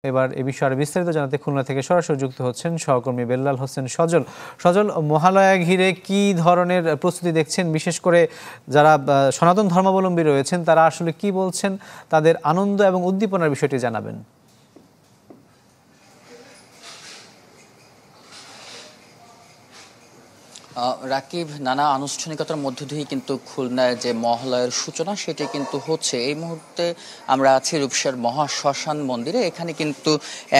এবার এ বিষয়ে আরো বিস্তারিত জানাতে খুলনা থেকে সরাসরি যুক্ত হচ্ছেন সহকর্মী বেল্লাল হোসেন সজল। সজল, মহালয়া ঘিরে কি ধরনের প্রস্তুতি দেখছেন? বিশেষ করে যারা সনাতন ধর্মাবলম্বী রয়েছেন তারা আসলে কি বলছেন, তাদের আনন্দ এবং উদ্দীপনার বিষয়টি জানাবেন। রাকিব, নানা আনুষ্ঠানিকতার মধ্য দিয়ে কিন্তু খুলনায় যে মহালয়ার সূচনা সেটি কিন্তু হচ্ছে। এই মুহূর্তে আমরা আছি রূপসার মহাশ্মশান মন্দিরে। এখানে কিন্তু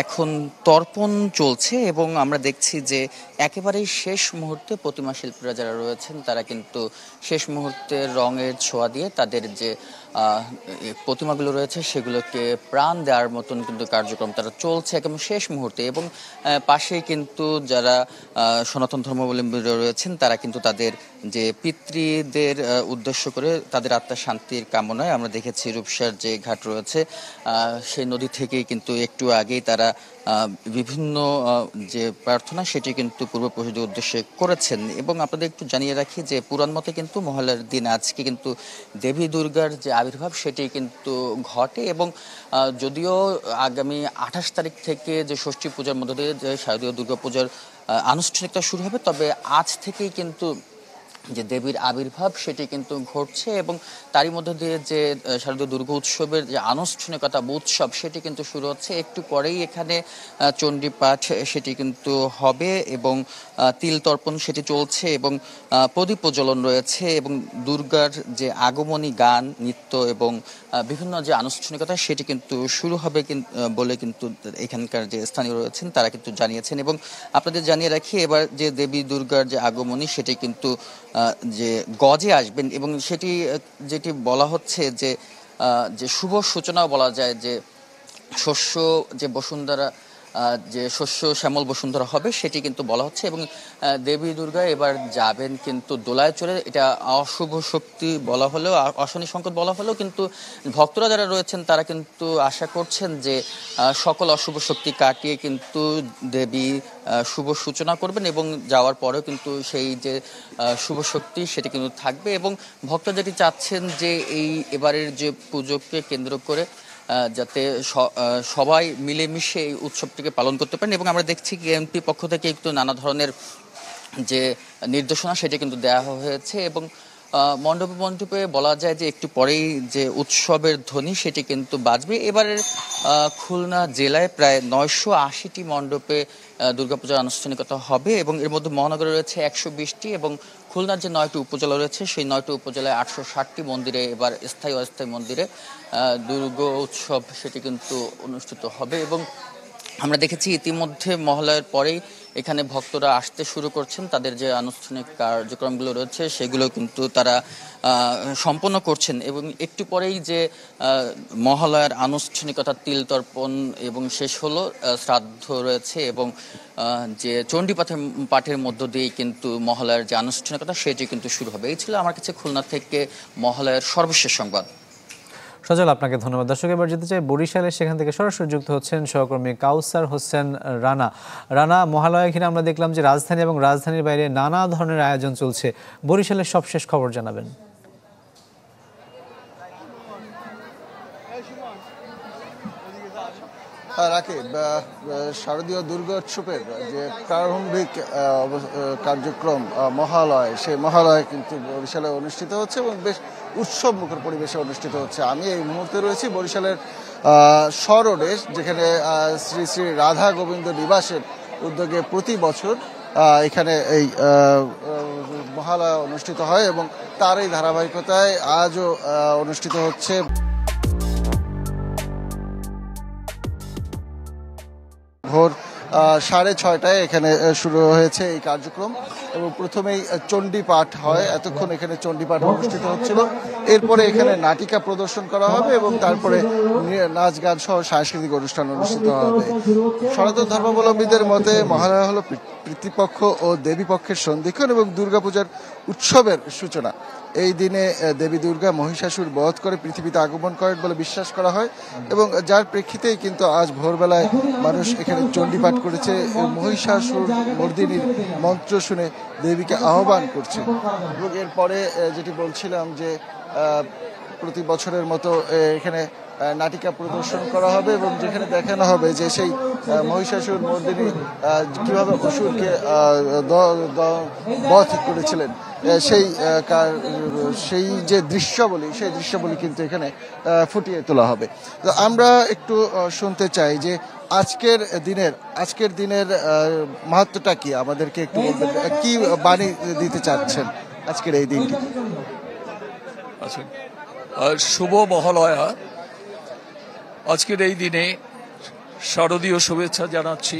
এখন তর্পণ চলছে এবং আমরা দেখছি যে একেবারেই শেষ মুহূর্তে প্রতিমা শিল্পীরা যারা রয়েছেন তারা কিন্তু শেষ মুহূর্তে রঙের ছোঁয়া দিয়ে তাদের যে প্রতিমাগুলো রয়েছে সেগুলোকে প্রাণ দেওয়ার মতন কিন্তু কার্যক্রম তারা চলছে একদম শেষ মুহূর্তে। এবং পাশেই কিন্তু যারা সনাতন ধর্মাবলম্বী রয়েছেন তারা কিন্তু তাদের যে পিতৃদের উদ্দেশ্য করে তাদের আত্মার শান্তির কামনায় আমরা দেখেছি রূপসার যে ঘাট রয়েছে সেই নদী থেকেই কিন্তু একটু আগেই তারা বিভিন্ন যে প্রার্থনা সেটি কিন্তু পূর্বপুরুষদের উদ্দেশ্যে করেছেন। এবং আপনাদের একটু জানিয়ে রাখি যে পুরাণ মতে কিন্তু মহালয়ার দিন আজকে কিন্তু দেবী দুর্গার যে আবির্ভাব সেটি কিন্তু ঘটে। এবং যদিও আগামী 28 তারিখ থেকে যে ষষ্ঠী পূজার মধ্য দিয়ে যে শারদীয় দুর্গাপূজার আনুষ্ঠানিকতা শুরু হবে, তবে আজ থেকেই কিন্তু যে দেবীর আবির্ভাব সেটি কিন্তু ঘটছে এবং তারই মধ্যে দিয়ে যে শারদীয় দুর্গা উৎসবের যে আনুষ্ঠানিকতা উৎসব সেটি কিন্তু শুরু হচ্ছে। একটু পরেই এখানে চণ্ডী পাঠ সেটি কিন্তু হবে এবং তিল তর্পণ সেটি চলছে এবং প্রদীপ প্রজ্বলন রয়েছে এবং দুর্গার যে আগমনী গান, নৃত্য এবং বিভিন্ন যে আনুষ্ঠানিকতা সেটি কিন্তু শুরু হবে বলে কিন্তু এখানকার যে স্থানীয় রয়েছেন তারা কিন্তু জানিয়েছেন। এবং আপনাদের জানিয়ে রাখি এবার যে দেবী দুর্গার যে আগমনী সেটি কিন্তু যে গজে আসবেন এবং সেটি যেটি বলা হচ্ছে যে যে শুভ সূচনাও বলা যায় যে শস্য যে বসুন্ধরা যে শস্য শ্যামল বসুন্ধরা হবে সেটি কিন্তু বলা হচ্ছে। এবং দেবী দুর্গা এবার যাবেন কিন্তু দোলায় চড়ে। এটা অশুভ শক্তি বলা হলেও, অশনি সংকেত বলা হলেও কিন্তু ভক্তরা যারা রয়েছেন তারা কিন্তু আশা করছেন যে সকল অশুভ শক্তি কাটিয়ে কিন্তু দেবী শুভ সূচনা করবেন এবং যাওয়ার পরেও কিন্তু সেই যে শুভ শক্তি সেটি কিন্তু থাকবে। এবং ভক্তরা যেটি চাচ্ছেন যে এই এবারের যে পুজোকে কেন্দ্র করে যাতে সবাই মিলেমিশে এই উৎসবটিকে পালন করতে পারেন। এবং আমরা দেখছি কেএমপি পক্ষ থেকে একটু নানা ধরনের যে নির্দেশনা সেটি কিন্তু দেওয়া হয়েছে এবং মণ্ডপে মণ্ডপে বলা যায় যে একটু পরেই যে উৎসবের ধ্বনি সেটি কিন্তু বাজবে। এবারের খুলনা জেলায় প্রায় 980টি মণ্ডপে দুর্গাপূজার আনুষ্ঠানিকতা হবে এবং এর মধ্যে মহানগরে রয়েছে 120টি এবং খুলনার যে 9টি উপজেলা রয়েছে সেই 9টি উপজেলায় 860টি মন্দিরে এবার স্থায়ী অস্থায়ী মন্দিরে দুর্গা উৎসব সেটি কিন্তু অনুষ্ঠিত হবে। এবং আমরা দেখেছি ইতিমধ্যে মহালয়ার পরেই এখানে ভক্তরা আসতে শুরু করছেন, তাদের যে আনুষ্ঠানিক কার্যক্রমগুলো রয়েছে সেগুলো কিন্তু তারা সম্পন্ন করছেন। এবং একটু পরেই যে মহালয়ার আনুষ্ঠানিকতা তিল তর্পণ এবং শেষ হলো, শ্রাদ্ধ রয়েছে এবং যে চণ্ডী পাঠের মধ্য দিয়েই কিন্তু মহালয়ার যে আনুষ্ঠানিকতা সেটি কিন্তু শুরু হবে। এই ছিল আমার কাছে খুলনা থেকে মহালয়ার সর্বশেষ সংবাদ। সজল, আপনাকে ধন্যবাদ। দর্শক, এবার যেতে চাই বরিশালে, সেখান থেকে সরাসরি যুক্ত হচ্ছেন সহকর্মী কাউসার হোসেন রানা। রানা, মহালয়া ঘিরে আমরা দেখলাম যে রাজধানী এবং রাজধানীর বাইরে নানা ধরনের আয়োজন চলছে। বরিশালের সবশেষ খবর জানাবেন। রাকিব, শারদীয় দুর্গোৎসবের যে প্রারম্ভিক কার্যক্রম মহালয়, সেই মহালয় কিন্তু বরিশালে অনুষ্ঠিত হচ্ছে এবং বেশ উৎসব মুখর পরিবেশে অনুষ্ঠিত হচ্ছে। আমি এই মুহূর্তে রয়েছি বরিশালের শ রোডে, যেখানে শ্রী শ্রী রাধা গোবিন্দ নিবাসের উদ্যোগে প্রতি বছর এখানে এই মহালয়া অনুষ্ঠিত হয় এবং তার এই ধারাবাহিকতায় আজও অনুষ্ঠিত হচ্ছে। ভোর 6:30টায় এখানে শুরু হয়েছে এই কার্যক্রম এবং প্রথমেই চণ্ডী পাঠ হয়। এতক্ষণ এখানে চণ্ডী পাঠ অনুষ্ঠিত হচ্ছিল। এরপরে এখানে নাটিকা প্রদর্শন করা হবে এবং তারপরে নাচ গান সহ সাংস্কৃতিক অনুষ্ঠান অনুষ্ঠিত হবে। সনাতন ধর্মাবলম্বীদের মতে মহালয়া হলো পিতৃপক্ষ ও দেবীপক্ষের সন্ধিক্ষণ এবং দুর্গাপূজার উৎসবের সূচনা। এই দিনে দেবী দুর্গা মহিষাসুর বধ করে পৃথিবীতে আগমন করেন বলে বিশ্বাস করা হয় এবং যার প্রেক্ষিতেই কিন্তু আজ ভোরবেলায় মানুষ এখানে চণ্ডী পাঠ করেছে। মহিষাসুর মর্দিনীর মন্ত্র শুনে দেবীকে আহ্বান করছে। এবং এরপরে যেটি বলছিলাম যে প্রতি বছরের মতো এখানে নাটিকা প্রদর্শন করা হবে এবং যেখানে দেখানো হবে যে সেই মহিষাসুর মর্দিনী কিভাবে অসুরকে বধ করেছিলেন সেই যে দৃশ্যাবলী সেই দৃশ্যাবলী কিন্তু এখানে ফুটিয়ে তোলা হবে। তো আমরা একটু শুনতে চাই যে আজকের দিনের মাহাত্ম্যটা কি, আমাদেরকে একটু বলবেন, কি বাণী দিতে চাচ্ছেন আজকের এই দিনটি? আচ্ছা, শুভ মহালয়া। আজকের এই দিনে শারদীয় শুভেচ্ছা জানাচ্ছি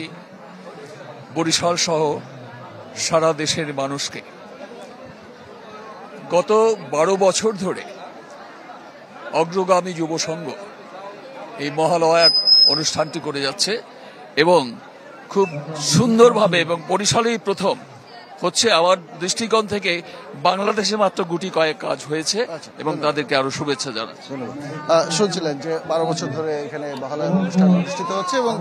বরিশাল সহ সারা দেশের মানুষকে। গত 12 বছর ধরে অগ্রগামী যুব সংঘ এই মহালয়া অনুষ্ঠানটি করে যাচ্ছে এবং খুব সুন্দরভাবে, এবং বরিশালেই প্রথম হচ্ছে। আমার দৃষ্টিকোণ থেকে বাংলাদেশে মাত্র গুটি কয়েক কাজ হয়েছে এবং তাদেরকে আরো শুভেচ্ছা জানাচ্ছি। শুনছিলেন যে 12 বছর ধরে এখানে মহালয়া অনুষ্ঠান অনুষ্ঠিত হচ্ছে এবং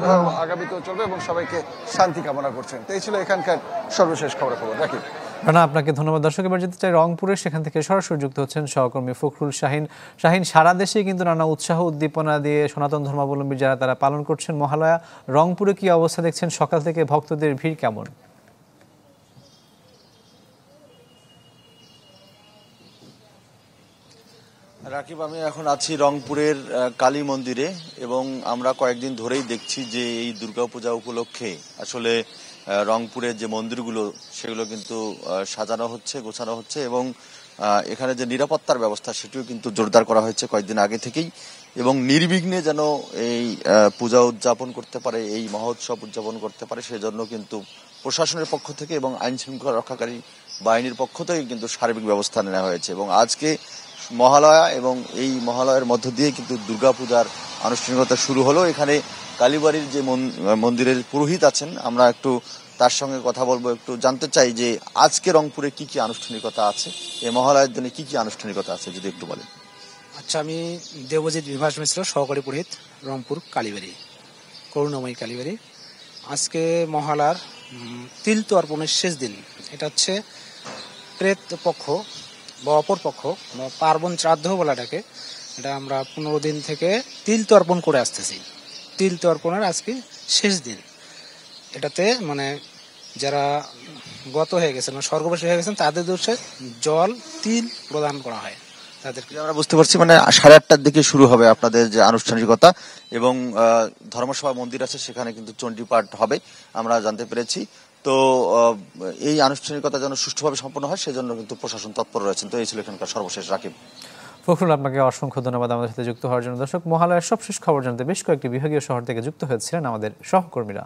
আগামীতেও চলবে এবং সবাইকে শান্তি কামনা করছেন। তো এই ছিল এখানকার সর্বশেষ খবর। রাখি রানা, আপনাকে ধন্যবাদ। দর্শক, এবার যেতে চাই রংপুরে, সেখান থেকে সরাসরি যুক্ত হচ্ছেন সহকর্মী ফখরুল শাহিন। শাহিন, সারা দেশে কিন্তু নানা উৎসাহ উদ্দীপনা দিয়ে সনাতন ধর্মাবলম্বী যারা তারা পালন করছেন মহালয়া। রংপুরে কি অবস্থা দেখছেন? সকাল থেকে ভক্তদের ভিড় কেমন? রাকিব, আমি এখন আছি রংপুরের কালী মন্দিরে এবং আমরা কয়েকদিন ধরেই দেখছি যে এই দুর্গাপূজা উপলক্ষে আসলে রংপুরের যে মন্দিরগুলো সেগুলো কিন্তু সাজানো হচ্ছে, গোছানো হচ্ছে এবং এখানে যে নিরাপত্তার ব্যবস্থা সেটিও কিন্তু জোরদার করা হয়েছে কয়েকদিন আগে থেকেই, এবং নির্বিঘ্নে যেন এই পূজা উদযাপন করতে পারে, এই মহোৎসব উদযাপন করতে পারে সেজন্য কিন্তু প্রশাসনের পক্ষ থেকে এবং আইন শৃঙ্খলা রক্ষাকারী বাহিনীর পক্ষ থেকে কিন্তু সার্বিক ব্যবস্থা নেওয়া হয়েছে। এবং আজকে মহালয়া এবং এই মহালয়ার মধ্য দিয়ে কিন্তু দুর্গাপূজার আনুষ্ঠানিকতা শুরু হলো। এখানে কালীবাড়ির যে মন্দিরের পুরোহিত আছেন, আমরা একটু তার সঙ্গে কথা বলবো, একটু জানতে চাই যে আজকে রংপুরে কি কি আনুষ্ঠানিকতা আছে, এই মহালয়ার দিনে কি কি আনুষ্ঠানিকতা আছে যদি একটু বলেন। আচ্ছা, আমি দেবজিৎ বিভাস মিশ্র, সহকারী পুরোহিত, রংপুর কালীবাড়ি, করুণাময়ী কালীবাড়ি। আজকে মহালয়ার তিলতো অর্পণের শেষ দিন। এটা হচ্ছে প্রেত পক্ষ বা অপর পক্ষ বা পার্বণ শ্রাদ্ধ বলাটাকে, এটা আমরা 15 দিন থেকে তিলতো অর্পণ করে আসতেছি। তিলতো অর্পণের আজকে শেষ দিন। এটাতে মানে যারা গত হয়ে গেছেন, স্বর্গবাসী হয়ে গেছেন, তাদের দোষে জল তিল প্রদান করা হয় তাদেরকে। আমরা বুঝতে পারছি মানে 8:30টার দিকে শুরু হবে আপনাদের যে আনুষ্ঠানিকতা, এবং ধর্মসভা মন্দির আছে সেখানে কিন্তু চণ্ডী পাঠ হবে আমরা জানতে পেরেছি। তো এই আনুষ্ঠানিকতা যেন সুষ্ঠুভাবে সম্পন্ন হয় সেজন্য কিন্তু প্রশাসন তৎপর রয়েছেন। তো এই ছিল এখানকার সর্বশেষ। রাকিব, ফখরুল, আপনাকে অসংখ্য ধন্যবাদ আমাদের সাথে যুক্ত হওয়ার জন্য। দর্শক, মহালয়ার সবশেষ খবর জানতে বেশ কয়েকটি বিভাগীয় শহর থেকে যুক্ত হয়েছিলেন আমাদের সহকর্মীরা।